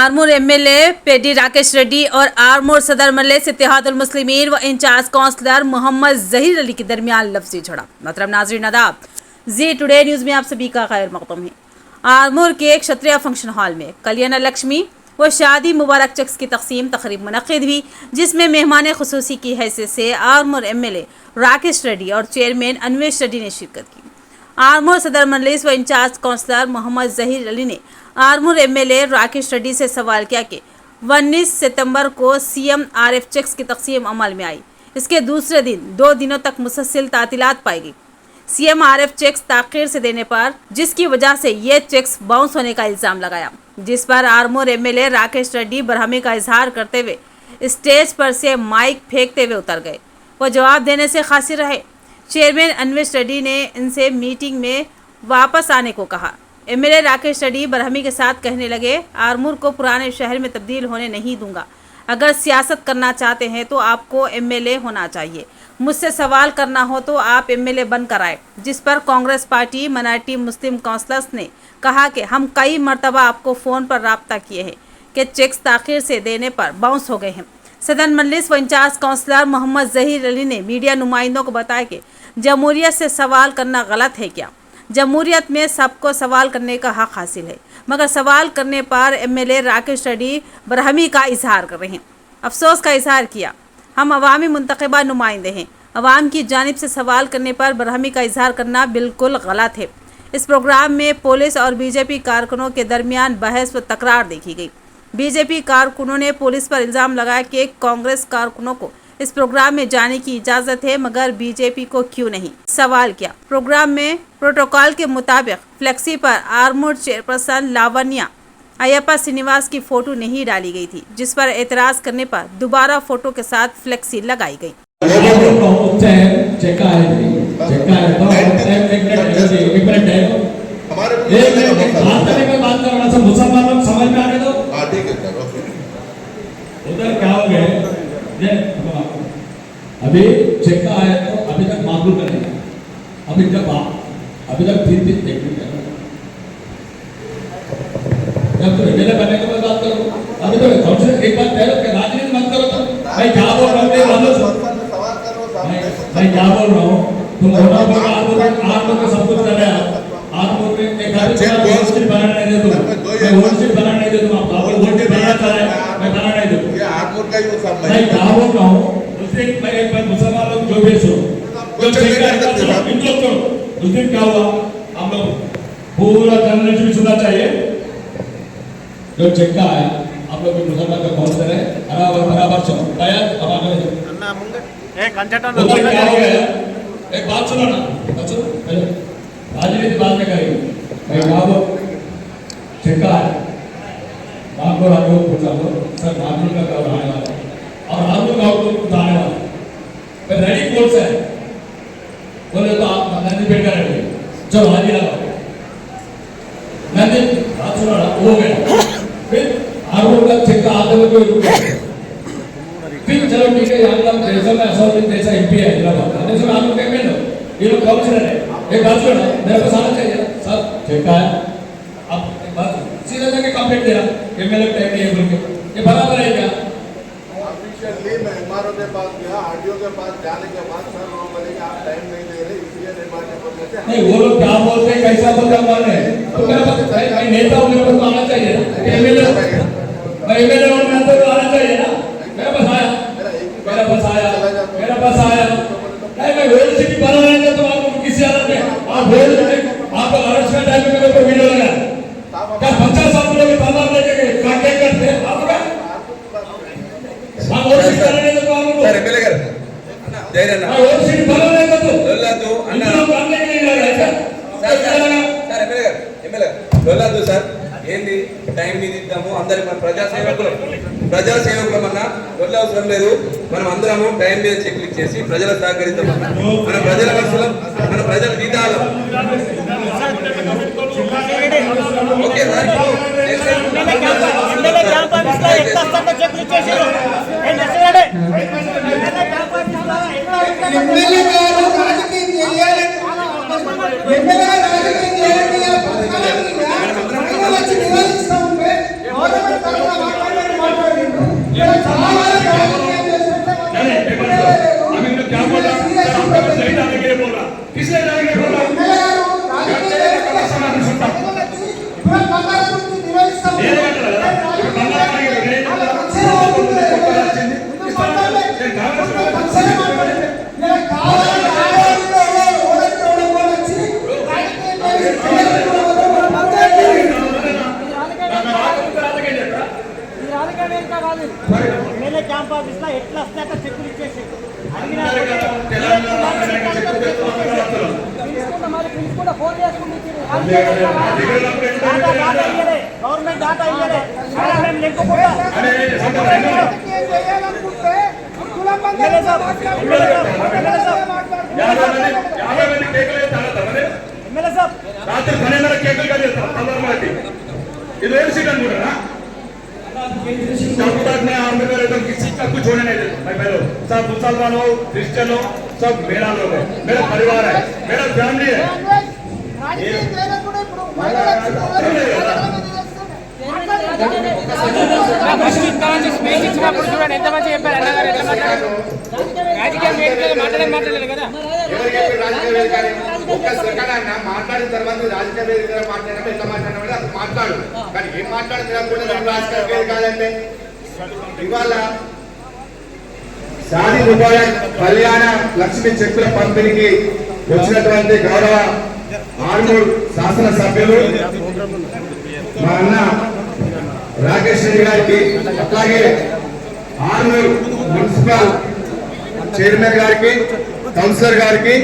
Armoor MLA पेडी राकेश रेड्डी और आरमूर सदर मजलिस इत्तेहादुल मुस्लिमीन व इंचार्ज काउंसलर मोहम्मद जहीर अली के दरमियान लफ्जी झड़प। मतलब नाज़रीन आदाब, जी टुडे न्यूज़ में आप सभी का खैर मक़दम है। आरमूर के एक क्षत्रिय फंक्शन हॉल में कल्याण लक्ष्मी व शादी मुबारक चेक्स की तकसीम तकरीब मुनक़्क़िद हुई, जिसमें मेहमान खुसूसी की हैसियत से आरमूर एमएलए राकेश रेड्डी और चेयरमैन अनवेश रेड्डी ने शिरकत की। आरमूर सदर मजलिस व इंचार्ज काउंसलर मोहम्मद जहीर अली ने आरमूर एमएलए राकेश रेड्डी से सवाल किया कि 19 सितंबर को सीएम आरएफ चेक्स की तकसीम अमल में आई। इसके दूसरे दिन 2 दिनों तक मुसलसल तातीलात पाई गई। सीएम आरएफ चेक्स ताख़ीर से देने पर जिसकी वजह से ये चेक्स बाउंस होने का इल्ज़ाम लगाया, जिस पर आरमूर एमएलए राकेश रेड्डी बरहमी का इजहार करते हुए स्टेज पर से माइक फेंकते हुए उतर गए। वो जवाब देने से खासिर रहे। चेयरमैन अनवेश रेड्डी ने इनसे मीटिंग में वापस आने को कहा। एमएलए राकेश रेड्डी बरहमी के साथ कहने लगे, आरमूर को पुराने शहर में तब्दील होने नहीं दूंगा। अगर सियासत करना चाहते हैं तो आपको एमएलए होना चाहिए, मुझसे सवाल करना हो तो आप एमएलए बनकर आए। जिस पर कांग्रेस पार्टी माइनॉरिटी मुस्लिम काउंसलर्स ने कहा कि हम कई मरतबा आपको फ़ोन पर राब्ता किए हैं कि चेक्स ताख़ीर से देने पर बाउंस हो गए हैं। सदर मजलिस व इंचार्ज काउंसलर मोहम्मद जहीर अली ने मीडिया नुमाइंदों को बताया कि जमहूरियत से सवाल करना गलत है क्या? जमहूरियत में सबको सवाल करने का हक हासिल है, मगर सवाल करने पर एमएलए राकेश रेड्डी बरहमी का इजहार कर रहे हैं। अफसोस का इजहार किया, हम अवामी मुंतखबा नुमाइंदे हैं, अवाम की जानिब से सवाल करने पर बरहमी का इजहार करना बिल्कुल गलत है। इस प्रोग्राम में पुलिस और बीजेपी कारकुनों के दरमियान बहस व तकरार देखी गई। बीजेपी कारकुनों ने पुलिस पर इल्ज़ाम लगाया कि कांग्रेस कारकुनों को इस प्रोग्राम में जाने की इजाज़त है, मगर बीजेपी को क्यों नहीं? सवाल किया, प्रोग्राम में प्रोटोकॉल के मुताबिक फ्लेक्सी पर आरमूर चेयरपर्सन लावण्या अयप्पा श्रीनिवास की फ़ोटो नहीं डाली गई थी, जिस पर एतराज़ करने पर दोबारा फ़ोटो के साथ फ्लेक्सी लगाई गई। अभी चेक का आया तो अभी तक माकूल का नहीं, अभी तक 3 टेक्निक है। जब तो एमएलए बनने के बाद बात करो, अभी तो काउंसिल एक बात कह रहा हूँ, राजनीति मत करो। तो भाई क्या बोल रहा हूँ, भाई क्या बोल रहा हूँ, तुम आरमूर में सब कुछ कर रहे हो। आरमूर में एक होल स्ट्रीट बनाने नहीं दे, तुम होल स्ट्रीट बनाने नहीं दे, तुम आप होल स्ट्रीट बनाना चाह रहे हैं, मैं बनाना नहीं दूँ। ये आरमूर का ही वो सब मैं क्या बोल रहा हूँ, एक मुसलमान लोग जो भी सुनो, जो उस दिन क्या हुआ, हम लोग पूरा जर्नलिस्ट भी सुनना चाहिए। जो चेक का आया, आप लोग मुसलमान का कौन से रहे, बराबर सुनो, एक बात सुनो ना, राजनीति बात में करेंगे। चेक का आया, नागपुर आगे पूछा लो सर, नागपुर का क्या आने वाला और आलू का कुछ आने वाला, मैं रेडी कौन सा है बोले तो आप नंदी पेट का रेडी, चलो हाजिर लगाओ नंदी बात सुनो ना, हो गया। फिर आलू का चेक आते हुए कोई रुक गया, फिर चलो ठीक है, यहाँ का जैसा मैं असौदिन जैसा एमपी है हैदराबाद, जैसे मैं आलू कैंपेन हो, ये लोग काउंसिलर है, एक बात सुनो ना, मेरे पास आना चाहिए सर, चेक आया, अब एक बात सीधा जाके कंप्लेंट दे रहा कि मेरे टाइम नहीं है बोल के, ये बराबर है क्या? मेहमानों के पास गया, आरडीओ के पास जाने के बाद सर वो बोले कि आप टाइम नहीं दे रहे, इसलिए नहीं, वो लोग क्या बोलते हैं, कैसा बोलते हैं माने, तो मेरे पास मैं नेता हूँ, मेरे पास आना चाहिए ना, एमएलए हूँ, मैं तो आना चाहिए ना, मेरे पास आया नहीं, मैं वर्ल्ड सिटी बना रहे थे तो आपको किसी हालत में आप वर्ल्ड में आपको अरेस्ट का टाइम में मेरे ऊपर वीडियो लगा, क्या 50 साल लोग तलवार लेके काटे करते आप क्या और सीट बनाने तो आपको सर एमएलए कर दे रहे ना, और सीट बनाने का तो लोला तो अन्ना करने के लिए लगा है सर एमएलए लोला तो सर ఏంది టైం మీద ఇద్దాము, అందరి మన ప్రజాసేవకులమన్నా వల్ల అవసరం లేదు, మనం అందరము టైం మీద చెక్ చేసి ప్రజలకు సహకరిద్దాం, మన ప్రజల మనసులో మన ప్రజల జీతాలు ఓకే సార్ రాజకీయ नहीं, एक बात सुनो, अभी मैं क्या बोल रहा हूँ, सर आपका बस नहीं डालने के लिए बोल रहा, किस लिए डालने के लिए बोल रहा हूँ? करते हैं, कब समय नहीं सुनता। मेरे का तो लगा, ये बंगाल का नहीं है, मेरे का तो इस तरह से कांग्रेस ఎమ్మెల్యే క్యాంప్ ఆఫీస్ లో ఎట్లా వస్తాక చెక్కులు ఇచ్చేసి కూడా ఫోన్ చేసుకుంటే గవర్నమెంట్ డాటా ఇయ్యలే మేము లేకపోతే ఎమ్మెల్యే సాబ్ రాత్రి 12:30 కేకులు కట్ చేస్తాం సందర్భానికి ఇది ఏం సీట్ అనుకుంటారా जब तक मैं आर्मी में रहता हूँ किसी का कुछ होने नहीं देता मैं पहले सब मुसलमान हो क्रिश्चियन हो सब मेरा लोग है मेरा परिवार है मेरा फैमिली है ఇచ్చినప్పుడు చూడండి ఎంత మంచి చెప్పారు అన్నగారు ఎట్లా మాట్లాడారు రాజకీయ వేదికగా మాట్లాడలేదు కదా మాట్లాడిన తర్వాత రాజకీయ వేదిక మాట్లాడినప్పుడు ఎట్లా మాట్లాడినా అసలు మాట్లాడు కానీ ఏం మాట్లాడుతున్నా రాజకీయ వేదిక కాదంటే ఇవాళ షాదీ ముబారక్ కళ్యాణ లక్ష్మి చెక్కుల పంపిణీకి వచ్చినటువంటి గౌరవ ఆర్మూర్ శాసనసభ్యులు మా అన్న రాకేష్ రెడ్డి గారికి అట్లాగే ఆర్మూర్ మున్సిపల్ చైర్మన్ గారికి కౌన్సిలర్ గారికి